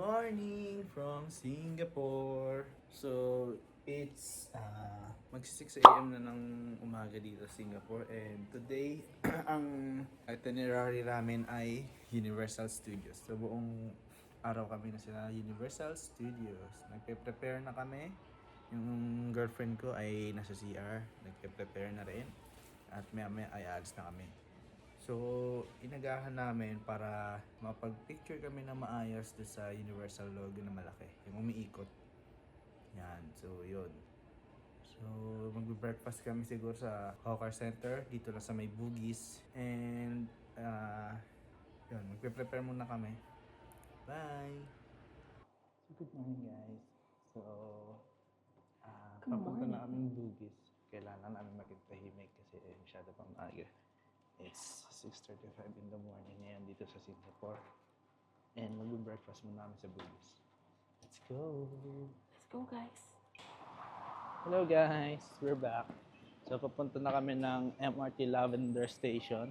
morning from Singapore. So, it's magsi 6 a.m. na ng umaga dito sa Singapore, and today ang itinerary namin ay Universal Studios. So, buong araw kami na sila Universal Studios. Nagpe-prepare na kami. Yung girlfriend ko ay nasa CR, nagpe-prepare na rin. At maya-maya ay alis na kami. So, inagahan namin para mapag-picture kami na maayos doon sa Universal logo na malaki, yung umiikot. Yan, so yun. So, magbe-breakfast kami siguro sa Hawker Center, dito lang sa may Bugis. And, yun, magpe-prepare muna kami. Bye! Good morning, guys. So, papunta na kaming Bugis. Kailangan namin maging kasi masyado pang maaga. It's 6:35 in the morning ngayon dito sa Singapore. And mag-breakfast muna namin sa Bugis. Let's go! Let's go, guys. Hello guys! We're back. So papunta na kami ng MRT Lavender Station.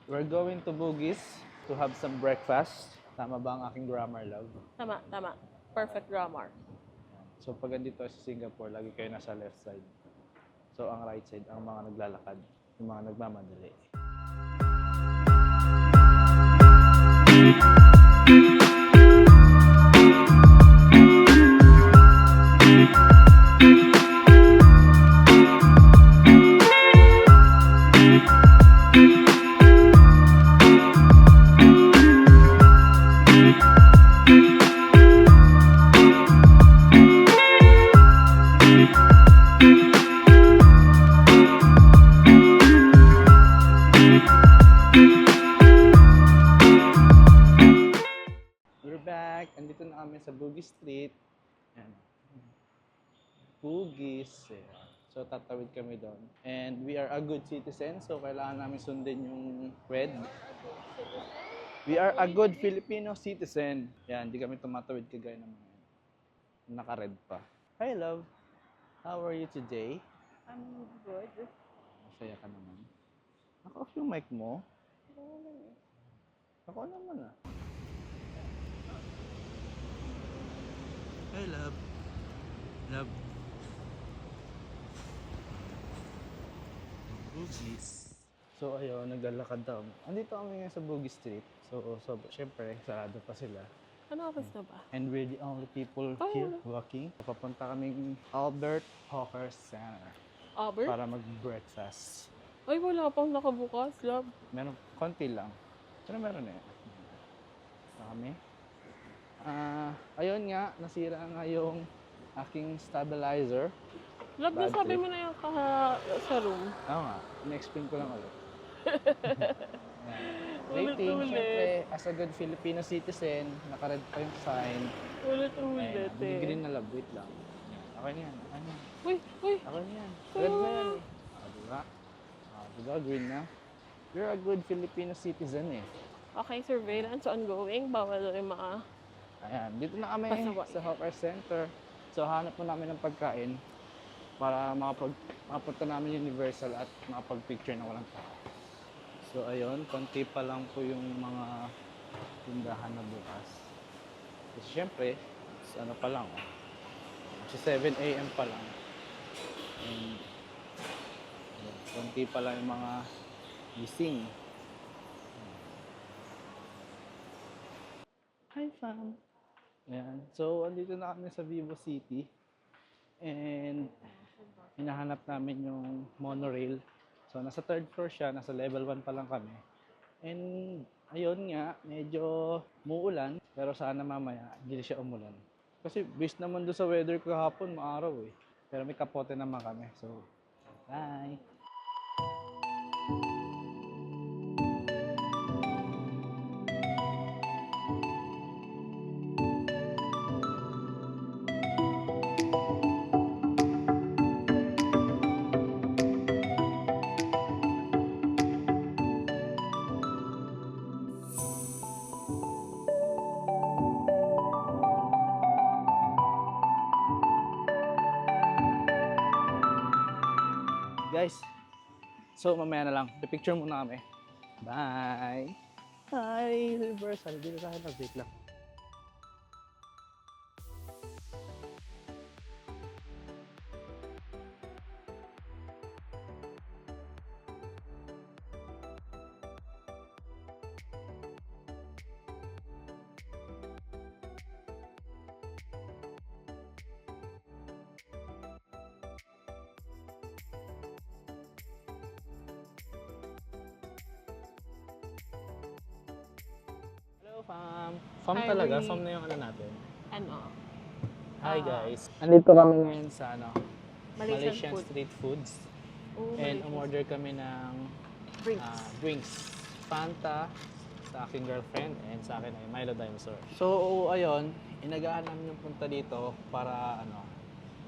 We're going to Bugis to have some breakfast. Tama ba ang aking grammar, love? Tama. Perfect grammar. So pag andito sa Singapore, lagi kayo nasa left side. So ang right side, ang mga naglalakad, yung mga nagmamadali. Andito na kami sa Bugis Street. Ayan. Bugis. Ayan. So, tatawid kami doon. And we are a good citizen, so kailangan namin sundin yung red. We are a good Filipino citizen. Yan, hindi kami tumatawid kagaya ng mga naka-red pa. Hi, love. How are you today? I'm good. Masaya ka naman. Naka-off yung mic mo. Ako naman ah. Hi, love. Love. Bugis. So, ayun, naglalakad daw. Andito kami ngayon sa Bugis Street. So syempre, sarado pa sila. Ano oras na ba? And we're the only people here walking. Papunta kaming Albert Hawker Center. Albert? Para mag-breakfast. Ay, wala pang nakabukas, love. Meron, konti lang. Pero meron eh. Kami. Ayun nga, nasira nga yung aking stabilizer. Love, nasabi mo na yan sa room. Oo nga, in-explain ko lang ulit. Rating, syempre, as a good Filipino citizen, naka-red pa yung sign. Ulit eh. Green na love, wait lang. Okay na yan, okay na yan. Uy! Okay na yan. Red na yan eh. Diba? Diba, green na. You're a good Filipino citizen eh. Okay, surveillance ongoing. Bawal yung mga... Ayan, dito na kami Pasaway. sa Hawker Center. So, hanap po namin ng pagkain para makapunta namin Universal at makapag-picture na walang tao. So, ayun, konti pa lang po yung mga tindahan na bukas. Kasi syempre, ano pa lang, kasi 7 a.m. pa lang. And, konti pa lang yung mga gising. Hi, fam! Ayan. So, andito na kami sa Vivo City. And, hinahanap namin yung monorail. So, nasa 3rd floor siya. Nasa level 1 pa lang kami. And, ayun nga, medyo muulan. Pero sana mamaya, hindi siya umulan. Kasi, based naman doon sa weather kahapon, maaraw eh. Pero may kapote naman kami. So, bye! Guys, so mamaya na lang. Pipicture muna kami. Bye! Hi, Universal. Dito tayo na. Wait lang. Fam Highly- talaga, fam na yung ano natin. Ano? Hi guys. Andito kami ngayon sa Malaysian Malaysian food. street foods. Oh, And Malaysian umorder kami ng drinks. drinks. Fanta sa aking girlfriend and sa akin ay Milo Dinosaur. So ayun, inagaan namin yung punta dito para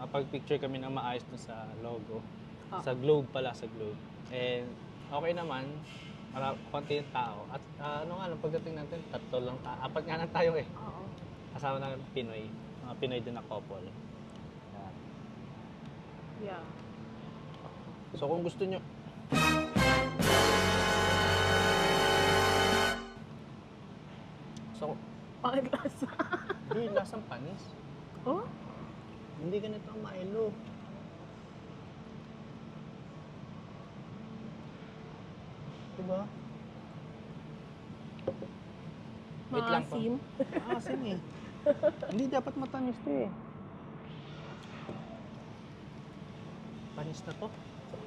mapag-picture kami ng maayos dun sa logo. Ah. Sa globe pala, sa globe. And okay naman, konti yung tao. At pagdating natin, apat nga lang tayo eh. Oo. Kasama namin Pinoy. Mga Pinoy din na couple. Yan. Yeah. So kung gusto nyo, Pangit lasa. hindi, lasang panis. Oh? Hindi ganito ang Milo. Diba? Wait lang po. Maasim. Asim eh. Hindi dapat matamis to eh. Panis na to?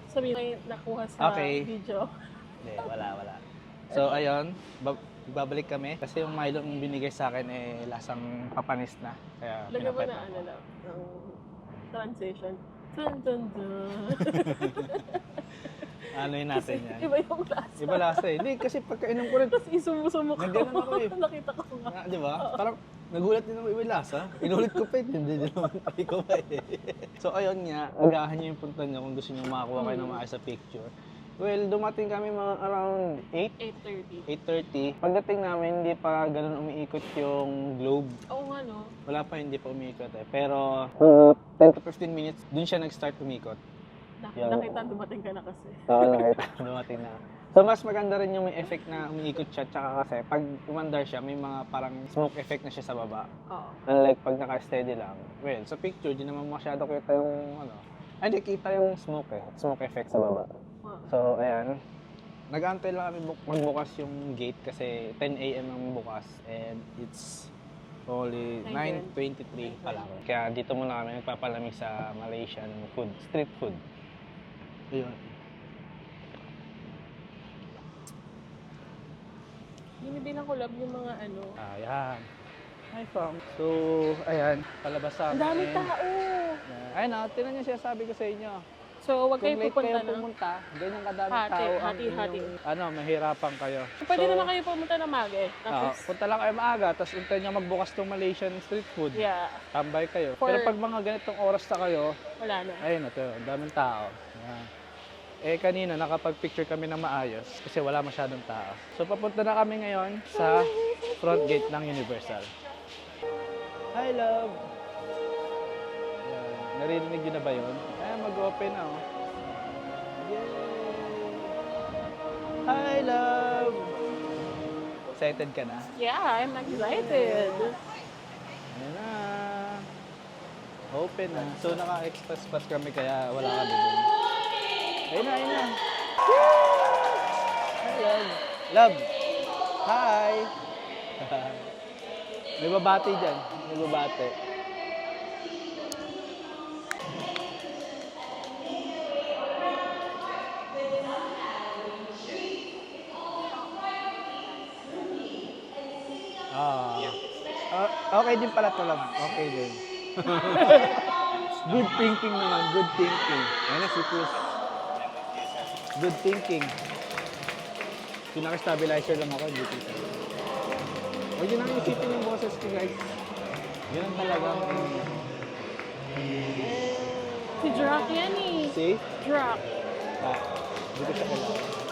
Sabi may nakuha sa Okay. video. Hindi, wala. So ayun, babalik kami kasi yung Milo yung binigay sa akin eh lasang papanis na. Kaya Lagyan mo pinapet na ako. ano lang, ng transition. Dun, dun, dun. Ano yun natin yan? Iba yung lasa. Iba lasa eh. Hindi, kasi pagkainom ko rin, Tapos isumusumok ko. Nagganon ako eh. Nakita ko nga. di ba? Parang nagulat din ako iba yung lasa. Inulit ko pa eh. Hindi naman tayo ko pa eh. So ayun nga, agahan niyo yung punta niyo kung gusto niyo makakuha kayo ng maayos sa picture. Well, dumating kami mga around 8:30. 8:30. Pagdating namin, hindi pa ganun umiikot yung globe. Oo nga no. Wala pa, hindi pa umiikot eh. Pero 10 to 15 minutes, dun siya nag-start umikot. Nakita dumating ka na kasi. Oo, nakita. Dumating na. So, mas maganda rin yung may effect na umiikot siya. Tsaka kasi, pag umandar siya, may mga parang smoke effect na siya sa baba. Oo. Unlike pag naka-steady lang. Well, sa picture, di naman masyado kita yung hindi kita yung smoke eh. Smoke effect sa baba. So, ayan. Nag-aantay lang kami magbukas yung gate kasi 10 a.m. ang bukas and it's only 9:23 pa lang. Kaya dito muna kami nagpapalamig sa Malaysian food, street food. Ayun. Binibilang ko love yung mga ano. Ayan. Hi, fam. So, ayan. Palabas sa Ang dami tao. Ayun na, tinan niyo siya sabi ko sa inyo. So, wag kayo Kung late pupunta kayo na. pumunta, ganyan kadami Hati, tao ang hati. inyong, mahirapan kayo. Pwede naman kayo pumunta na maga eh. Tapos, punta lang kayo maaga, tapos untayin nyo magbukas tong Malaysian street food. yeah, Tambay kayo. For- Pero pag mga ganitong oras na kayo, wala na. ayun na to, ang daming tao. Ayan. Eh kanina nakapag-picture kami ng maayos kasi wala masyadong tao. So papunta na kami ngayon sa front gate ng Universal. Hi love! Ayan. Narinig nyo na ba yun? Ayan, mag-open na oh. Yay! Hi love! Excited ka na? Yeah, I'm excited. Ayan na. Open na. So naka-express pass kami kaya wala kami dun. Ayun na. Hi, love. Love. Hi. May babati dyan. May babati. Okay din pala to, love. Okay din. Good thinking naman. Good thinking. Ayun na si Chris. Good thinking. Pinaka-stabilizer lang ako, hindi ko. Huwag yun ang isipin yung boses ko, guys. Yun ang talagang... Si Drac yan eh. Si? Drac. Hindi ko siya kailangan.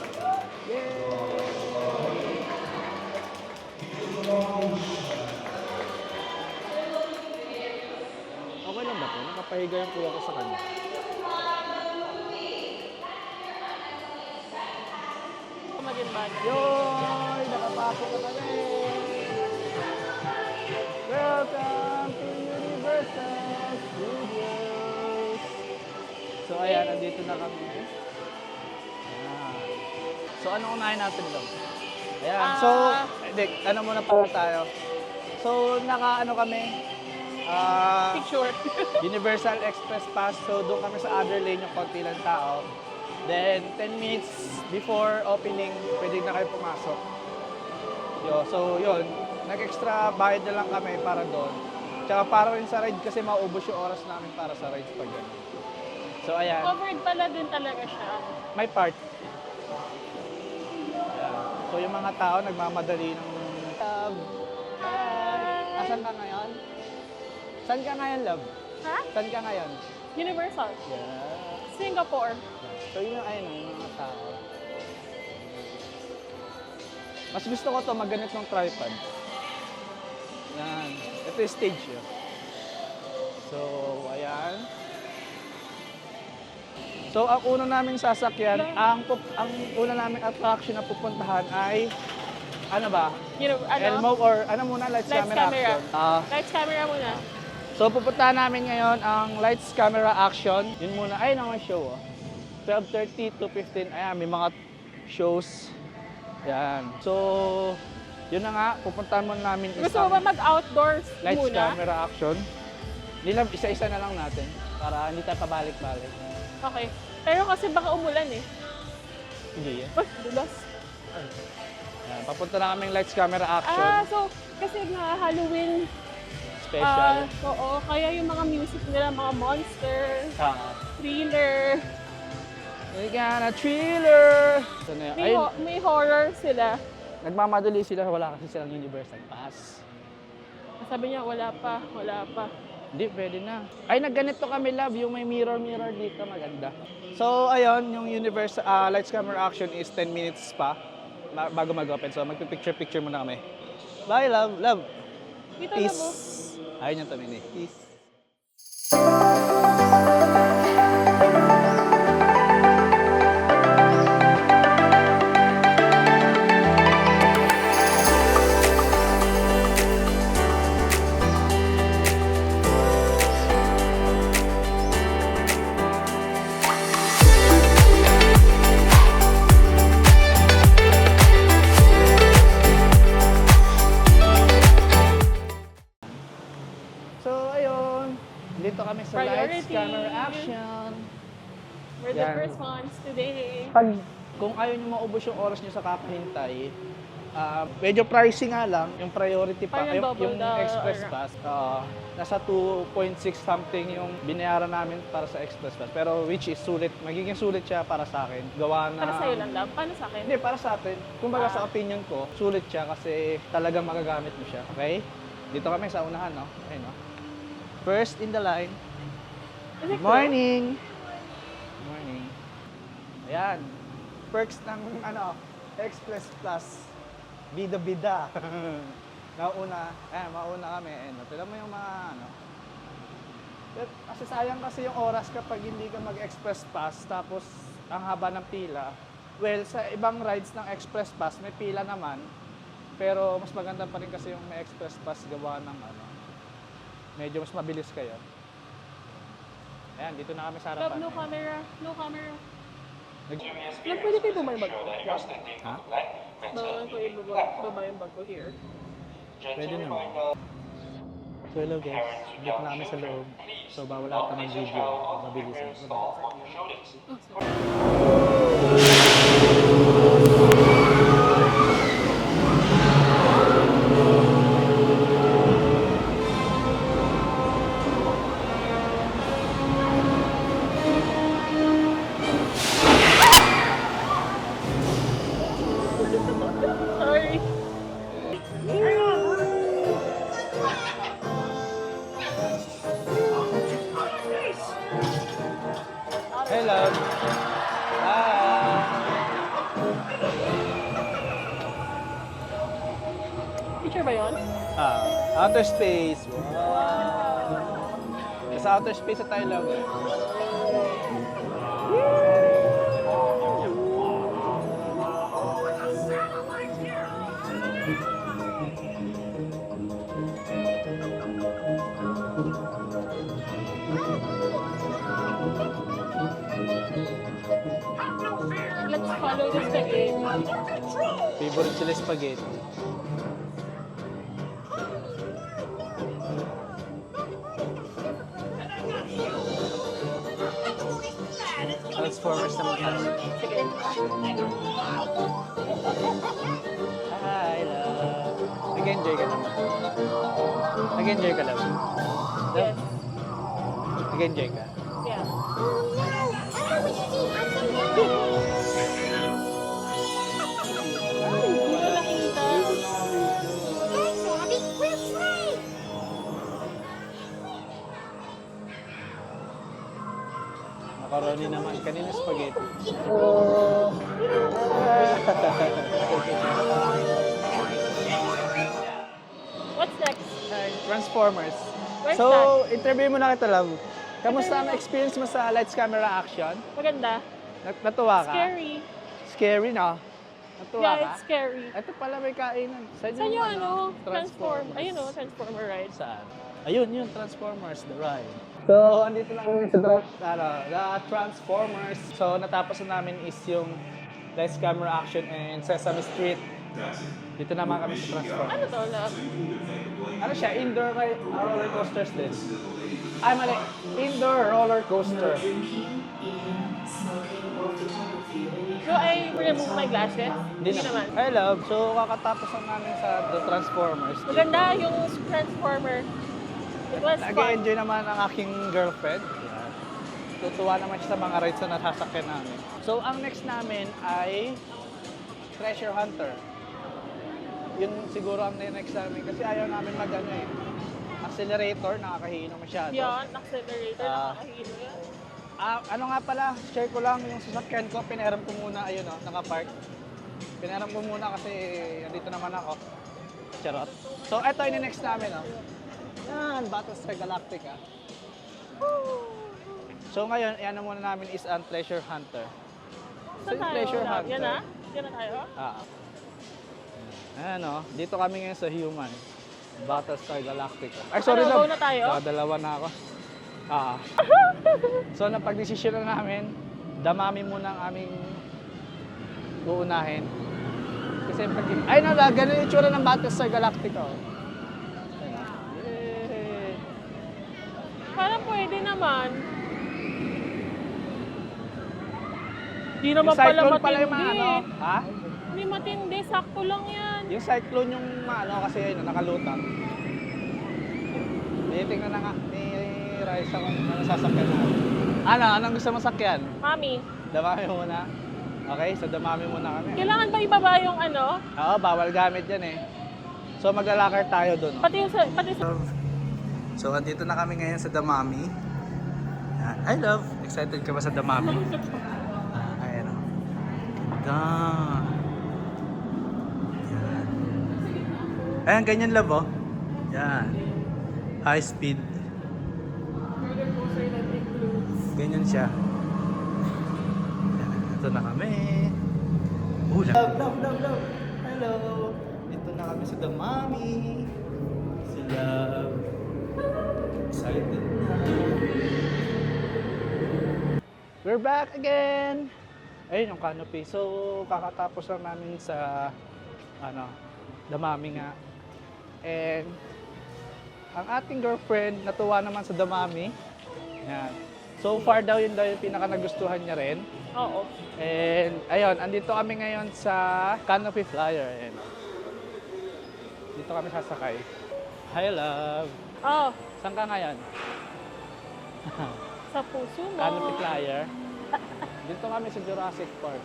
Okay lang ba ito? Nakapahiga yung kuya ko sa kanya. Maging bad. Yoy! Nakapasok ka kami! Welcome to Universal Studios! So ayan, nandito na kami. Ayan. So ano unahin natin lang? Ayan, so, ano muna pala tayo? So, naka-ano kami? Picture. Universal Express Pass. So, doon kami sa other lane yung konti lang tao. Then, 10 minutes before opening, pwede na kayo pumasok. So, yun. nag-extra bayad na lang kami para doon. Tsaka para rin sa ride kasi maubos yung oras namin para sa ride pag gano'n. So ayan, Covered pala din talaga siya. may part. Ayan. So yung mga tao nagmamadali ng love. Hi! Asan ka ngayon? Saan ka ngayon, love? Ha? Saan ka ngayon? Universal. Yeah. Singapore. So yun yung ayun, yung mga tao. Mas gusto ko to magganit ng tripod. Yan. Ito yung stage yun. So, ayan. So, ang una naming sasakyan, ang una naming attraction na pupuntahan ay, ano ba? Elmo or ano muna, lights, Lights, camera, camera. action. Lights, camera muna. So, pupuntahan namin ngayon ang lights, camera, action. Yun muna. Ay, naman show. 12:30 to 15. Ayan, may mga shows. Yan. So, yun na nga. Pupuntahan muna namin Gusto mo ba mag-outdoors lights, muna? camera, action. Nilang isa-isa na lang natin para hindi tayo pabalik-balik. Okay. Pero kasi baka umulan eh. Hindi yan. Uy, dulas. Yan. Papunta na kaming lights, camera, action. So, kasi nga Halloween. Special. Oo, kaya yung mga music nila, mga monster, Ah. thriller, We got a thriller! So, na, may, may horror sila. nagmamadali sila. Wala kasi silang Universal Pass. Sabi niya, wala pa, wala pa. Hindi, pwede na. Ay, nagganito kami, love. Yung may mirror dito, maganda. So, ayun, yung Universal Lights, Camera, Action is 10 minutes pa bago mag-open. So, magpipicture-picture muna kami. Bye, love. Love. Dito na Peace. mo. Ayun yung tamin eh. Peace. So, ayun. Dito kami sa Lights, Priority. Camera, Action. We're the Yan. first ones today. Kung ayaw nyo maubos yung oras nyo sa kakahintay, medyo pricey nga lang, yung priority pa, Parang double yung the- express pass, nasa 2.6 something yung binayaran namin para sa express pass. Pero which is sulit, magiging sulit siya para sa akin. Gawa na... Para sa'yo lang, love. Paano sa akin? Hindi, para sa atin. Kumbaga sa opinion ko, sulit siya kasi talagang magagamit mo siya. Okay? Dito kami sa unahan, no? Ayun, no? First in the line. Is it Good morning! Good morning. Ayan. Perks ng Express Plus. Bida-bida. Mauna kami. Tignan mo yung mga Kasi sayang kasi yung oras kapag hindi ka mag-Express Pass tapos ang haba ng pila. Well, sa ibang rides ng Express Pass may pila naman. Pero mas maganda pa rin kasi yung may Express Pass gawa ng medyo mas mabilis kayo. Ayan, dito na kami sa Love, harapan. no camera. No camera. Nag- Love, pwede kayo bumay bag ko? Ha? Bawal ko ibaba yung bag ko here. Pwede naman. So hello guys, dito na kami sa loob. So bawal ata ng video, mabilis. Sorry. Hello. Hi. Picture ba yun? Outer space. Wow. Sa outer space na tayo lang. Let's follow the spaghetti. Favorite sila spaghetti. Transformers naman tayo. Sige. Hi, love. Nag-enjoy ka naman. Nag-enjoy ka, love. Yes. Nag-enjoy ka. Yeah. Ay, hindi ko nakita. Macaroni naman. Kanina spaghetti. What's next? Transformers. Where's So, interview mo na kita, love. Kamusta ang experience mo sa lights, camera, action? Maganda. Natuwa ka? Scary. Scary, no? Natuwa Yeah, ka? it's scary. Ito pala may kainan. Saan yung Transform? Ayun o, Transformer ride. Saan? Ayun, yun, Transformers, the ride. So, andito na kami sa the Transformers. So, natapos na namin is yung lights, camera, action, and Sesame Street. Dito naman kami sa Transformers. Ano to, love? Ano siya? Indoor roller coasters din. Ay, mali. Indoor roller coaster. Do I remove my glasses? Hindi naman. Hi, love. So, kakatapos na namin sa The Transformers. Maganda yung Transformer. It was fun. Nag-enjoy naman ang aking girlfriend. Tutuwa naman siya sa mga rides na nasasakyan namin. So, ang next namin ay Treasure Hunter. Yun siguro ang next namin kasi ayaw namin mag-ano eh. Accelerator, nakakahino masyado. Yan, accelerator, Ah. nakakahilo yan. Ano nga pala, share ko lang yung sasakyan ko, pinahiram ko muna, ayun o, nakapark. Pinahiram ko muna kasi andito naman ako. Charot. So, ito yung next namin o. Yan, Battlestar Galactica. So ngayon, yan na muna namin is ang Treasure Hunter. Saan tayo? Treasure love? Hunter. Yan na? Yan na tayo? Ayan o, dito kami ngayon sa Human. Battlestar Galactica. Ay, Ano, sorry lang. go na tayo? Dalawa na ako. So, napag-desisyon na namin, damami muna ang aming uunahin. Kasi pag... Ay, ganun yung itsura ng Battlestar Galactica. Oh. Ayan, oh. Yay! Parang pwede naman. Di naman Yung pala Cyclone matindi. pala yung mga ano. Ha? Hindi matindi, sakto lang yan. Yung Cyclone yung ano kasi yun, nakalutang. Tinitingnan na nga ni Raisa kung ano sasakyan na. Ano? Anong gusto mo sakyan? Mami, Damami muna. Okay, so damami muna kami. kailangan ba ibaba yung ano? Oo, bawal gamit yan eh. So maglalakar tayo doon. Oh. Pati sa... So, andito na kami ngayon sa Damami. Yan. I love. Excited ka ba sa Damami? Ayan o. Ganda. Yan. Ayan, ganyan love oh. Yan. High speed. Ganyan siya. Yan. Ito na kami. Love, love, love, love. Hello. Ito na kami sa Damami. Si Love. Excited na. We're back again! Ayun yung canopy. So, kakatapos lang namin sa Damami nga. And ang ating girlfriend natuwa naman sa Damami. Yan. So far daw yun yung pinaka nagustuhan niya rin. Oo. And ayun, andito kami ngayon sa Canopy Flyer. Ayan. Dito kami sasakay. Hi, love! Oh, Saan ka ngayon? sa puso mo. Canopy Flyer. Dito kami sa Jurassic Park.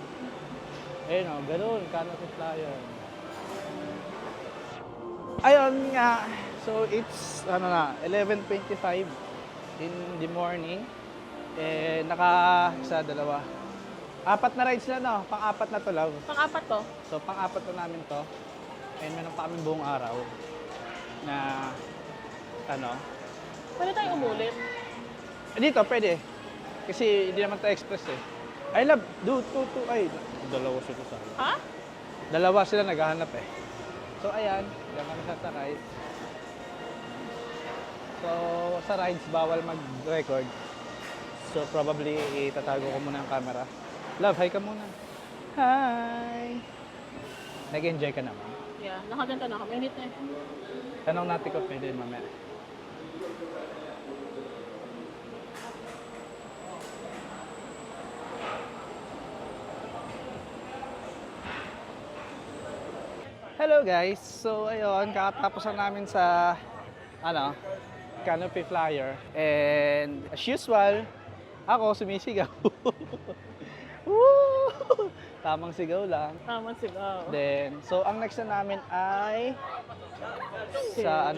Ayun o, ganun, Canopy Flyer. Ayun nga, so it's 11:25 in the morning. Eh, dalawa. 4 na rides na no, pang-4 na to love. Pang-apat to. So pang-4 na namin to. And meron pa kami buong araw na Pwede tayong umulit. dito pwede. Kasi hindi naman tayo express eh. I love, dalawa sila sa akin. Ha? Dalawa sila naghahanap eh. So ayan, diyan kami sasakay. So sa rides, bawal mag-record. So probably itatago ko muna ang camera. Love, hi ka muna. Hi! Nag-enjoy ka naman. Yeah, nakaganda na kami. Init na eh. Tanong natin kung pwede mamaya. Hello guys! So ayun, kakatapos lang namin sa canopy flyer. And as usual, ako sumisigaw. Woo! Tamang sigaw lang. Tama sigaw. Then, so ang next na namin ay sa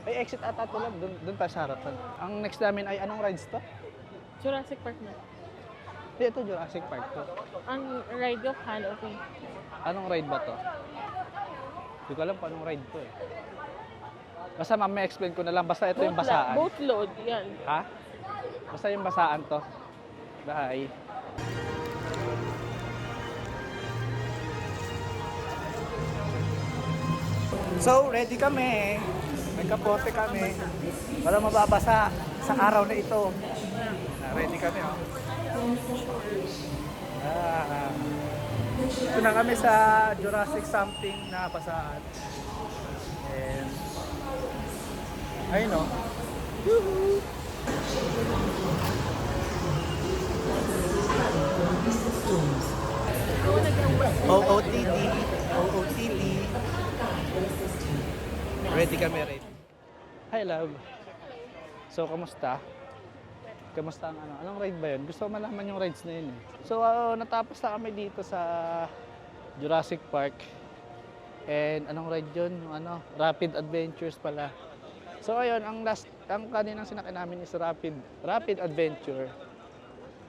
ay exit ata to lang, doon pa sa harapan. Ang next namin ay anong rides to? Jurassic Park na. Hindi, ito Jurassic Park to. Ang ride of Canopy. Anong ride ba to? Hindi ko alam kung anong ride to eh. Basta mamaya explain ko na lang, basta ito yung basaan. Boat load, yan. Ha? Basta yung basaan to. Bye. So, ready kami. May kapote kami. Para mababasa sa araw na ito. Ready kami, oh. Ito na kami sa Jurassic something na basaan. And, ayun, oh. OOTD. OOTD. Ready kami, ready. Hi, love. So, kamusta? Kamusta ang Anong ride ba yun? Gusto ko malaman yung rides na yun eh. So, natapos na kami dito sa Jurassic Park. And anong ride yun? Yung Rapid Adventures pala. So, ayun, ang kaninang sinakay namin is Rapid Adventure.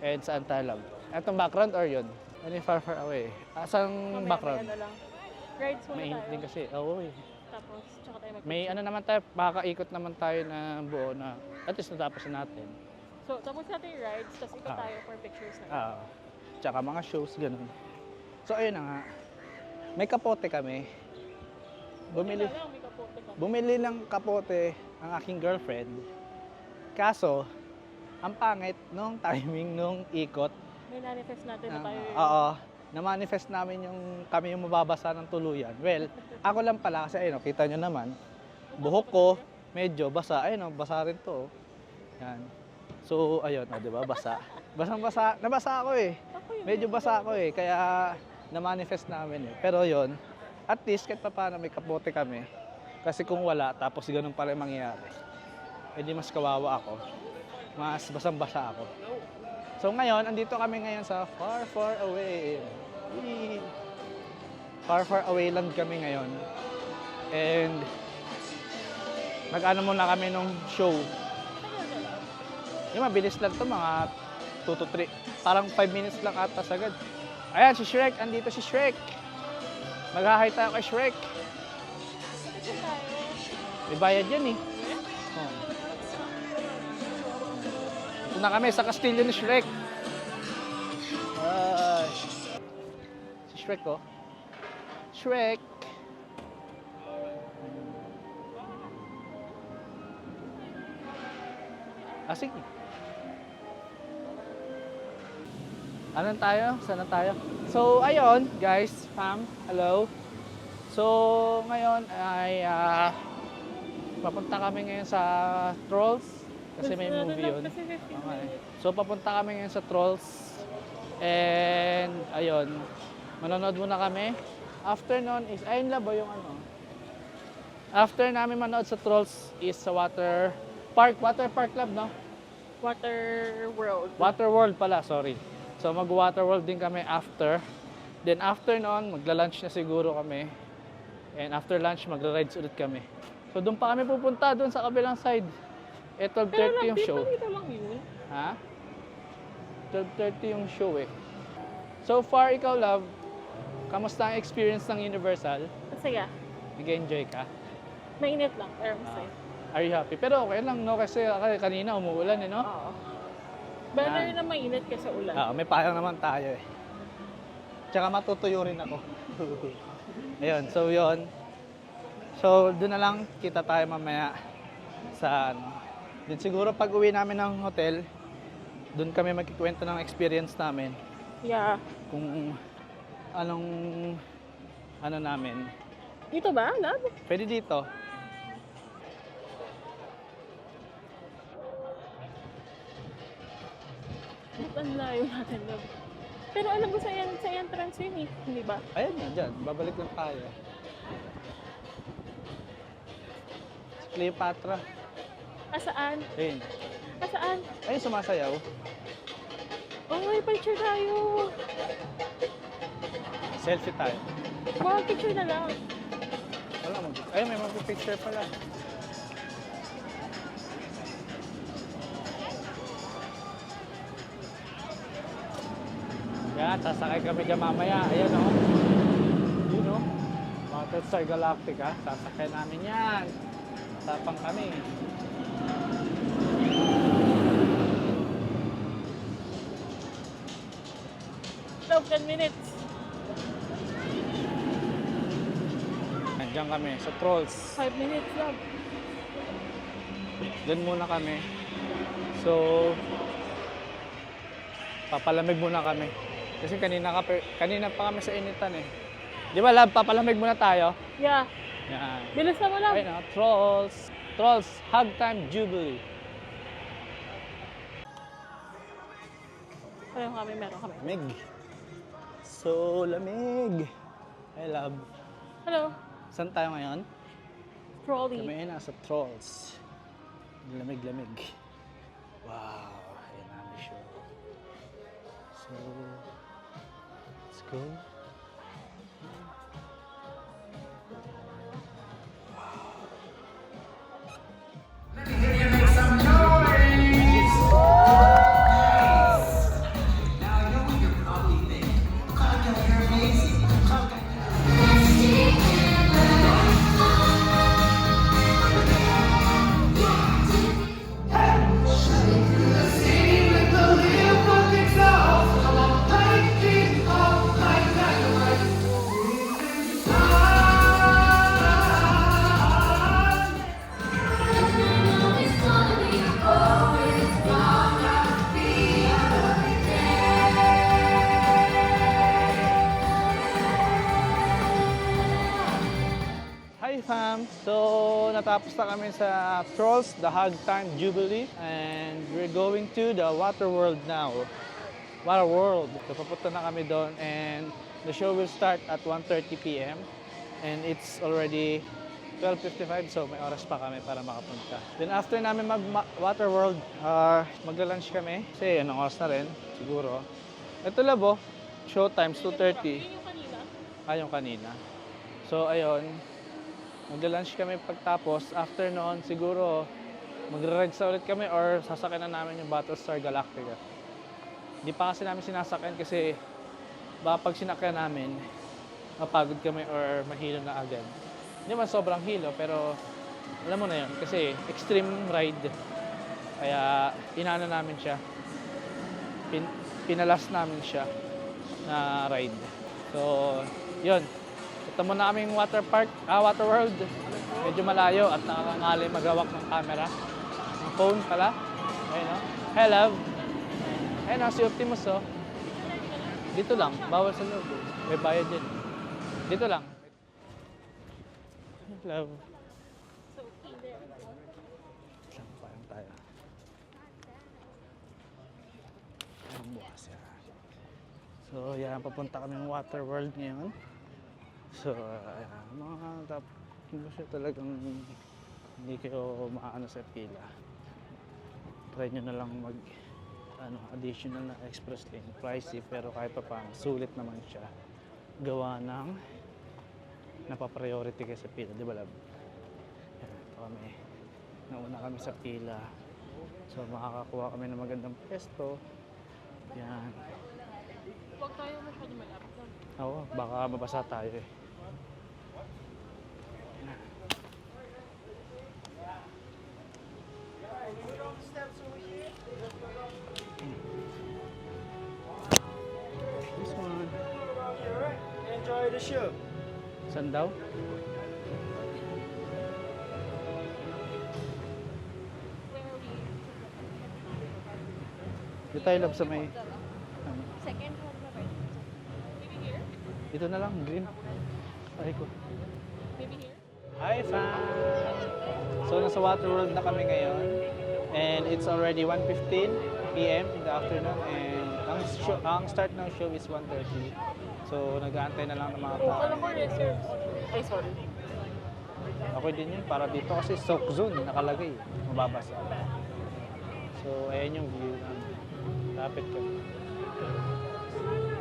And saan tayo, love? Itong background or yun? Ano yung far away? Asang background? May rides muna Mainit tayo. din kasi. Oo eh. Tapos, tsaka tayo mag-picture. May naman tayo, makakaikot naman tayo na buo na at least natapos na natin. So, tapos natin yung rides, tapos ikot tayo for pictures na. Tsaka mga shows, ganun. So ayun na nga. May kapote kami. Bumili May kapote ka. Bumili ng kapote ang aking girlfriend. Kaso, ang pangit nung timing nung ikot. May manifest natin na tayo. Na-manifest namin kami yung mababasa ng tuluyan. Well, ako lang pala kasi ayun, kita nyo naman. Buhok ko, medyo basa. Ayun, basa rin to. Yan. So, ayun, di ba? Basa. Basang-basa. Nabasa ako eh. Medyo basa ako eh. Kaya na-manifest namin eh. Pero yon, at least kahit pa paano may kapote kami. Kasi kung wala, tapos ganun pala yung mangyayari, edi mas kawawa ako. Mas basang-basa ako. So ngayon, andito kami ngayon sa far away. Whee! Far away land kami ngayon. And nag-ano muna kami nung show. Yung mabilis lang to, mga 2 to 3. Parang 5 minutes lang ata sagad. Ayan, si Shrek. Andito si Shrek. Mag-hi tayo kay Shrek. May bayad yan eh. Oh. Ito na kami sa kastilyo ni Shrek. Si Shrek, oh. Shrek. Sige. Ano tayo? Saan tayo? So, ayun, guys, fam, hello. So, ngayon ay papunta kami ngayon sa Trolls kasi may movie yun. Okay. So, papunta kami ngayon sa Trolls. And, ayun, manonood muna kami. After nun is, ayun lang ba yung After namin manood sa Trolls is sa Water Park Club, no? Water World. Water World pala, sorry. So mag-Water World din kami after. Then after noon, magla-lunch na siguro kami. And after lunch, magla-rides ulit kami. So doon pa kami pupunta, doon sa kabilang side. 12:30 yung show. Dito lang yun. Ha? 12:30 yung show eh. So far, ikaw, love, kamusta ang experience ng Universal? Masaya. Nag-enjoy ka? Mainit lang, pero masaya. Are you happy? Pero okay lang, no? Kasi kanina umuulan, eh, no? Oo. Better na mainit kaysa ulan. May payang naman tayo, eh. Tsaka matutuyo rin ako. Ayun, so yun. So, doon na lang kita tayo mamaya sa Then siguro pag uwi namin ng hotel, doon kami magkikwento ng experience namin. Yeah. Kung anong namin. Dito ba, love? Pwede dito. Ba't ang layo natin, love? Pero alam ko sa entrance yun eh, hindi ba? Ayan yan, dyan. Babalik lang tayo. Cleopatra. Asaan? Ayun. Asaan? Ayun, sumasayaw. Oh, may picture tayo. Selfie tayo. Wow, picture na lang. Wala mo. Ayun, may mag-picture pala. Yan, sasakay kami dyan mamaya. Ayan o. Yun o. Battlestar Galactica. Sasakay namin yan. Tapang kami. 10 minutes. Nandiyan kami sa Trolls. 5 minutes lang. Doon muna kami. So, papalamig muna kami. Kasi kanina pa kami sa initan eh. Di ba, love? Papalamig muna tayo. Yeah. Yan. Bilis na mo lang. Ayun o, Trolls. Trolls, Hug Time Jubilee. Ayun kami, meron kami. Lamig. So, lamig. I love. Hello. Saan tayo ngayon? Trolley. Kami ay nasa Trolls. Lamig-lamig. Wow. Ayan namin show. So, let's go. Hi fam! So, natapos na kami sa Trolls, the Hug Time Jubilee. And we're going to the Water World now. Water World. So, papunta na kami doon. And the show will start at 1:30 p.m. And it's already 12:55, so may oras pa kami para makapunta. Then after namin mag-Water World, magla-lunch kami. Kasi anong oras na rin, siguro. Ito labo, show times 2:30. Yung kanina. Yung kanina. So, ayun. Magla-lunch kami pagtapos. After noon, siguro magre-rides ulit kami or sasakyan na namin yung Battlestar Galactica. Hindi pa kasi namin sinasakyan kasi baka pag sinakyan namin, mapagod kami or mahilo na agad. Hindi man sobrang hilo, pero alam mo na yun. Kasi extreme ride. Kaya inano namin siya. Pinalas namin siya na ride. So, yun. Ito muna kaming water world. Medyo malayo at nakakangali maghawak ng camera. Ng phone pala. Ayun o. Hey love. Ayun o, si Optimus o. Dito lang. Bawal sa loob. May bayad din. Dito lang. Love. Lang parang tayo. Ayun bukas yan. So yan, papunta kami ng water world ngayon. So, mga gusto talagang hindi kayo maano sa pila. Try nyo na lang mag additional na express lane. Pricey pero kahit pa paano, sulit naman siya. Gawa ng napapriority kayo sa pila, di ba love? Yan, ito kami. Nauna kami sa pila. So, makakakuha kami ng magandang pwesto. Yan. Huwag tayo masyado malapit lang. Oo, baka mabasa tayo eh. This one. Enjoy the show. Saan daw? Dito tayo love sa may Second one na right? Maybe here? dito na lang, green. Ay ko. Maybe here? Hi fam! So nasa Water World na kami ngayon. And it's already 1:15 p.m. in the afternoon. And ang start ng show is 1:30. So So, nag-aantay na lang ng mga Oh, tao. alam ko reserves. Ay, sorry. Okay din yun, para dito kasi soak zone nakalagay. Mababasa. So, ayan yung view namin. Lapit ka.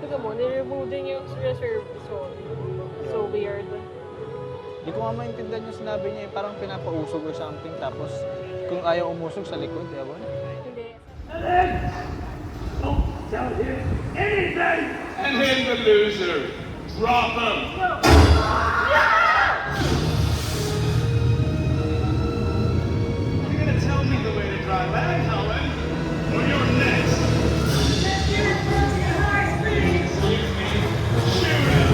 Teka mo, niremove din yung reserve zone. So weird. Di ko nga maintindihan yung sinabi niya, parang pinapausog or something. Tapos, kung ayaw umusog sa likod, di ba? Hindi. And him the loser. Drop him. You're gonna tell me the way to drive back, Helen, or you're next. Excuse me. Shoot him.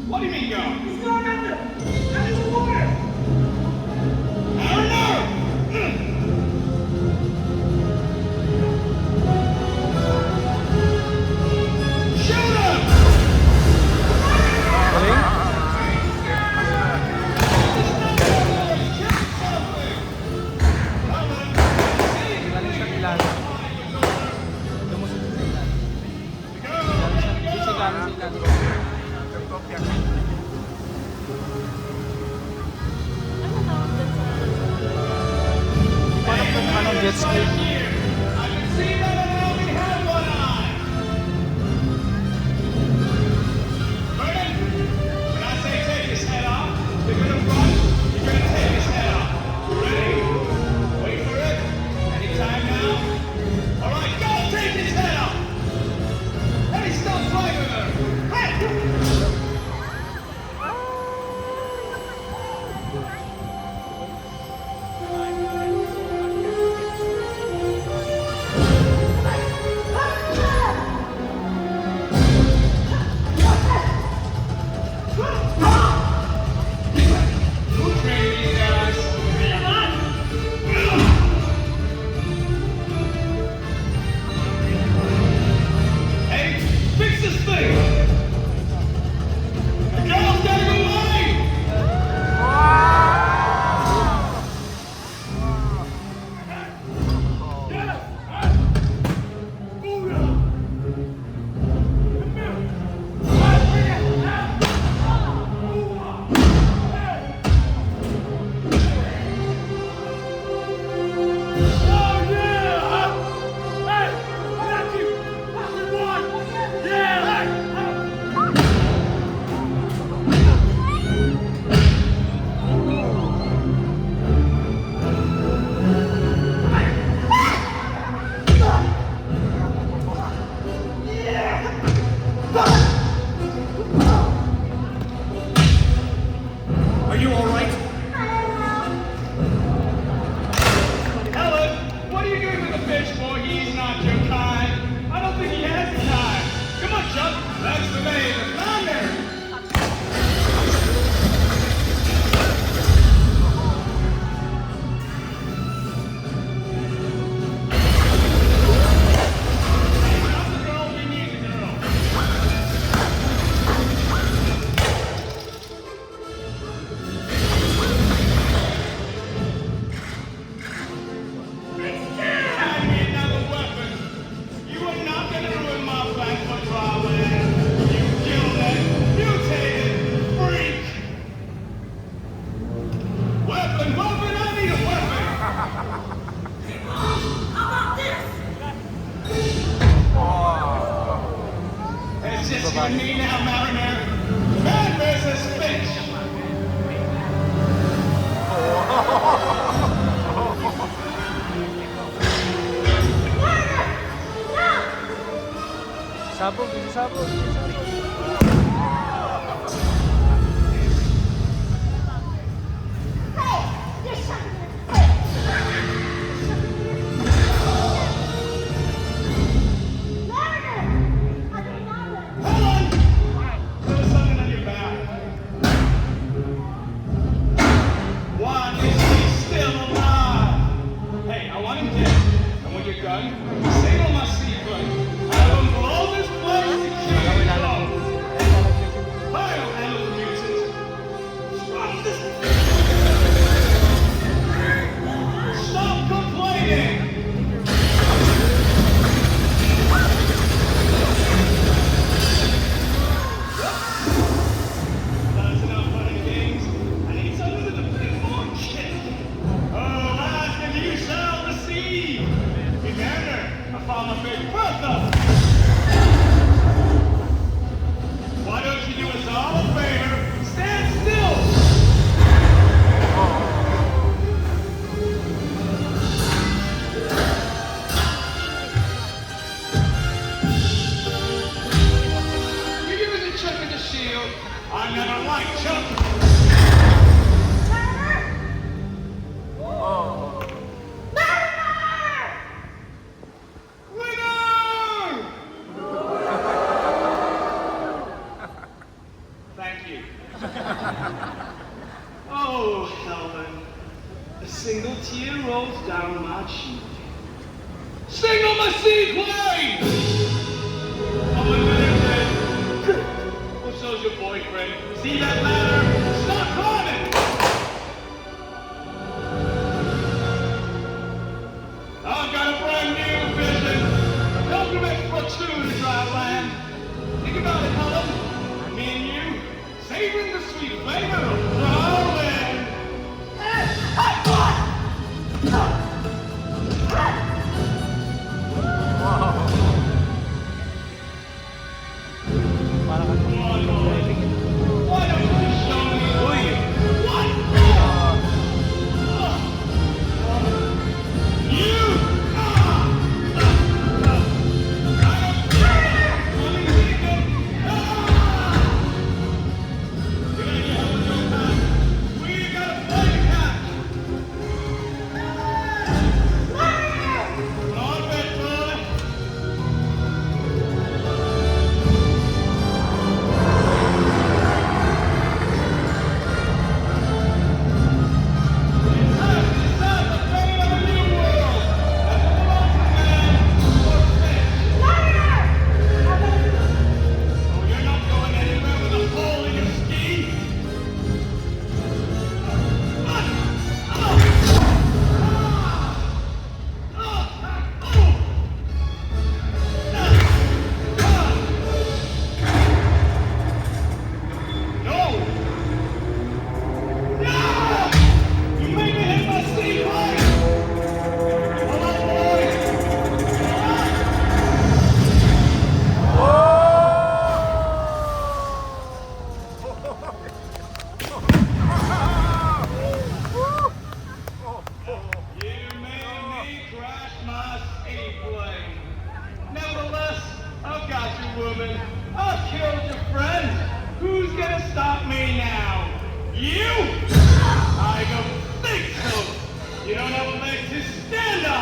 What do you mean go? He's going under. Under the water. Mariner! Shoot him! Galing siya ilalim. Lumusog siya sa ilalim. Hindi siya galing sa ilalim. Ano tawag dun sa... Parang kung anong jet ski. I can see that I only had one eye. Vernon, when I say take his head off, you're gonna run, you're gonna take his head off. Ready? Wait for it. Anytime now. All right, go take his head off. Hey, stop playing with her. Hey! Who trained these guys? Hey, fix this thing! The girl's getting away! Oh, yeah! Hey! I got you! We won! Yeah! Hey! Are you all right? Helen, what are you doing with the fish, boy? He's not your kind. I don't think he has a kind. Come on, Chuck. That's the main. Down there. Not the girl, we need the girl. Hand me another weapon. You are not gonna ruin my plan for traveling. You gilded, mutated freak. Weapon, weapon, I need a weapon. It's just you and me now, Mariner. Man versus fish. Sabog, hindi sabog, hindi sabog. Helen! There's something on your back. One, is he still alive? Hey, I want him dead. And when you're done, signal my sequence. Have him blow this place to kill you all. I'll handle the mutant. Stop this. Stop complaining. I'm afraid. Bertha! Why don't you do us all a favor? Stand still! You give us a chuck in the shield. I never liked Chuck. Winner! Thank you. Oh, Helen. A single tear rolls down my cheek. Signal my seaplane! Oh, and then it said, well, so's your boyfriend. See that ladder? Stop climbing! I've got a brand new vision. A pilgrimage for two to dry land. Think about it, Helen. Me and you, savoring the sweet flavor of dry land. Parang ano, Why don't you show me what? You! We got a plane catch! Come on, bed boy! You made me hit my seaplane! Come on, boys! You made me crash my seaplane. Nevertheless, I've got you, woman. I've killed your friend. Who's gonna stop me now? You? I don't think so. You don't have a leg to stand on.